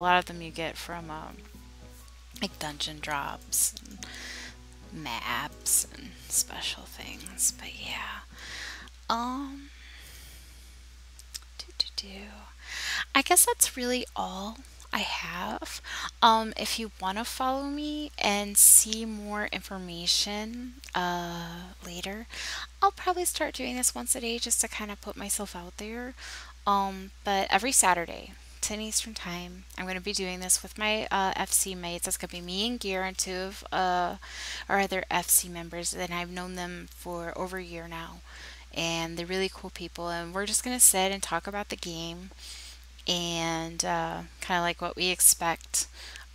A lot of them you get from like dungeon drops, and maps, and special things. But yeah, um, do. I guess that's really all I have. If you want to follow me and see more information later, I'll probably start doing this once a day just to kind of put myself out there. But every Saturday, 10 Eastern Time, I'm going to be doing this with my FC mates. It's going to be me and Gear and two of our other FC members, and I've known them for over a year now. And they're really cool people, and we're just going to sit and talk about the game and kind of like what we expect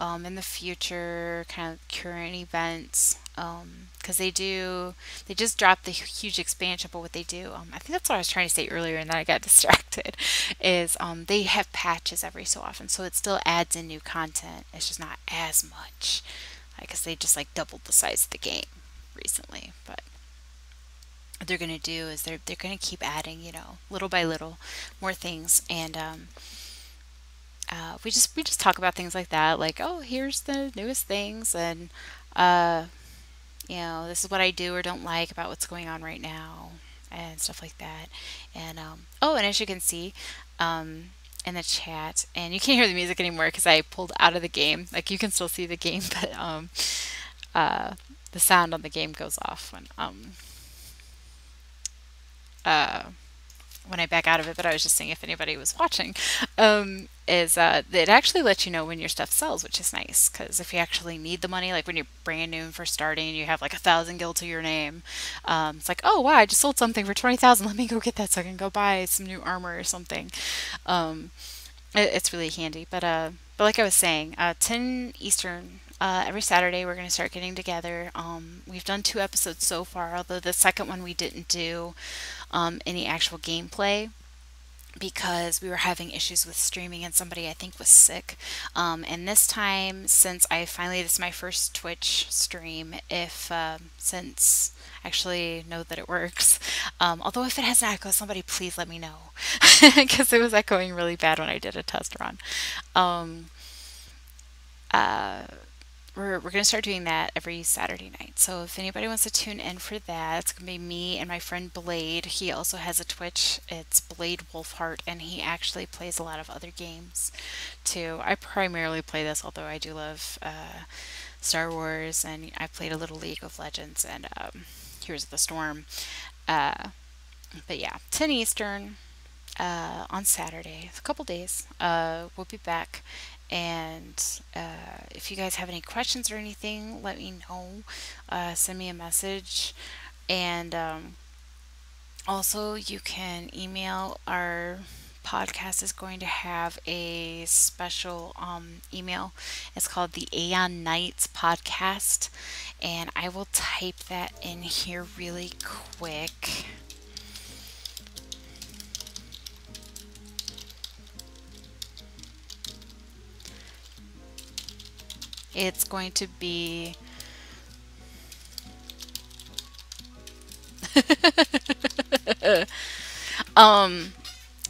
in the future, kind of current events. Because they just dropped the huge expansion, but what they do, I think that's what I was trying to say earlier, and then I got distracted, is they have patches every so often, so it still adds in new content. It's just not as much. I guess they just like doubled the size of the game recently, but what they're going to do is they're going to keep adding, little by little, more things, and we just talk about things like that, like, oh, here's the newest things, and uh, this is what I do or don't like about what's going on right now, and stuff like that. And oh, and as you can see, in the chat, and you can't hear the music anymore because I pulled out of the game. Like you can still see the game, but uh, the sound on the game goes off uh, when I back out of it, but I was just seeing if anybody was watching, is it actually lets you know when your stuff sells, which is nice because if you actually need the money, like when you're brand new and first starting and you have like 1,000 gil to your name, it's like, oh wow, I just sold something for 20,000. Let me go get that so I can go buy some new armor or something. Um, it's really handy. But like I was saying, 10 Eastern. Every Saturday, we're going to start getting together. We've done 2 episodes so far, although the second one we didn't do any actual gameplay because we were having issues with streaming and somebody I think was sick. And this time, since this is my first Twitch stream, if since I actually know that it works. Although if it has an echo, somebody please let me know because it was echoing really bad when I did a test run. Um, uh, we're going to start doing that every Saturday night. So if anybody wants to tune in for that, it's going to be me and my friend Blade. He also has a Twitch. It's Blade Wolfheart, and he actually plays a lot of other games too. I primarily play this, although I do love Star Wars, and I played a little League of Legends and Heroes of the Storm. Uh, but yeah, 10 Eastern on Saturday, a couple days. We'll be back. And if you guys have any questions or anything, let me know. Send me a message. And also, you can email. Our podcast is going to have a special email. It's called the Aeon Nights Podcast. And I will type that in here really quick. It's going to be um,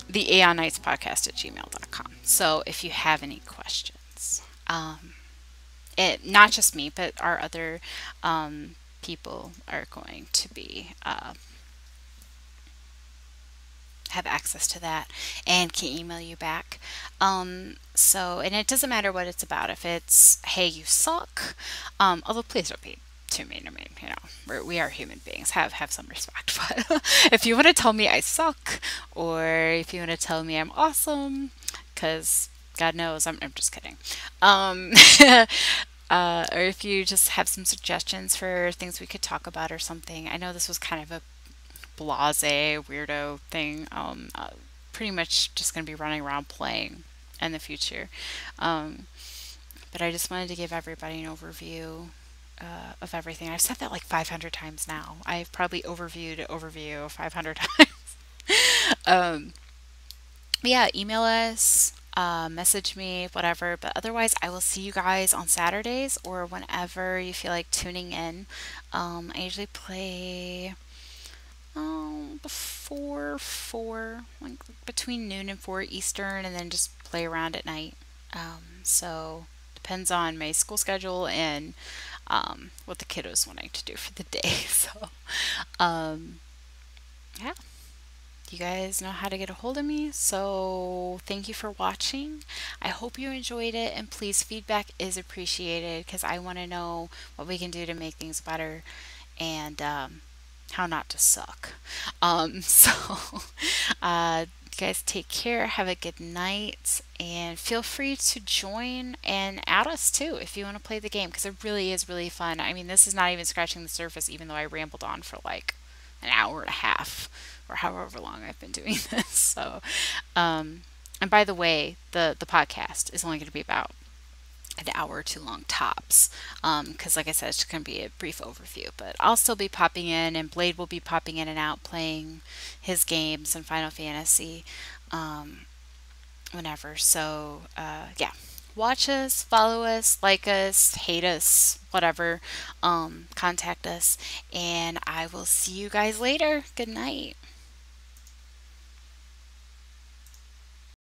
the Aeon Nights Podcast at gmail.com. So if you have any questions, not just me, but our other people are going to be have access to that and can email you back. And it doesn't matter what it's about. If it's, hey, you suck, although please don't be too mean. I mean, we are human beings. Have some respect. But if you want to tell me I suck, or if you want to tell me I'm awesome, because God knows, I'm just kidding. Or if you just have some suggestions for things we could talk about or something. I know this was kind of a blase weirdo thing. Pretty much just going to be running around playing in the future. Um, but I just wanted to give everybody an overview of everything. I've said that like 500 times now. I've probably overview 500 times. um, but yeah, email us. Message me, whatever. But otherwise, I will see you guys on Saturdays or whenever you feel like tuning in. I usually play before 4, like between noon and 4 Eastern, and then just play around at night. So depends on my school schedule and what the kiddo's wanting to do for the day. So um, yeah, you guys know how to get a hold of me. So thank you for watching. I hope you enjoyed it, and please, feedback is appreciated because I want to know what we can do to make things better and how not to suck. So you guys take care, have a good night, and feel free to join and add us too if you want to play the game because it really is really fun. I mean, this is not even scratching the surface, even though I rambled on for like an hour and a half or however long I've been doing this. So, and by the way, the podcast is only going to be about an hour or two long tops because like I said, it's just going to be a brief overview, but I'll still be popping in, and Blade will be popping in and out playing his games and Final Fantasy whenever. So yeah, watch us, follow us, like us, hate us, whatever, contact us, and I will see you guys later. Good night.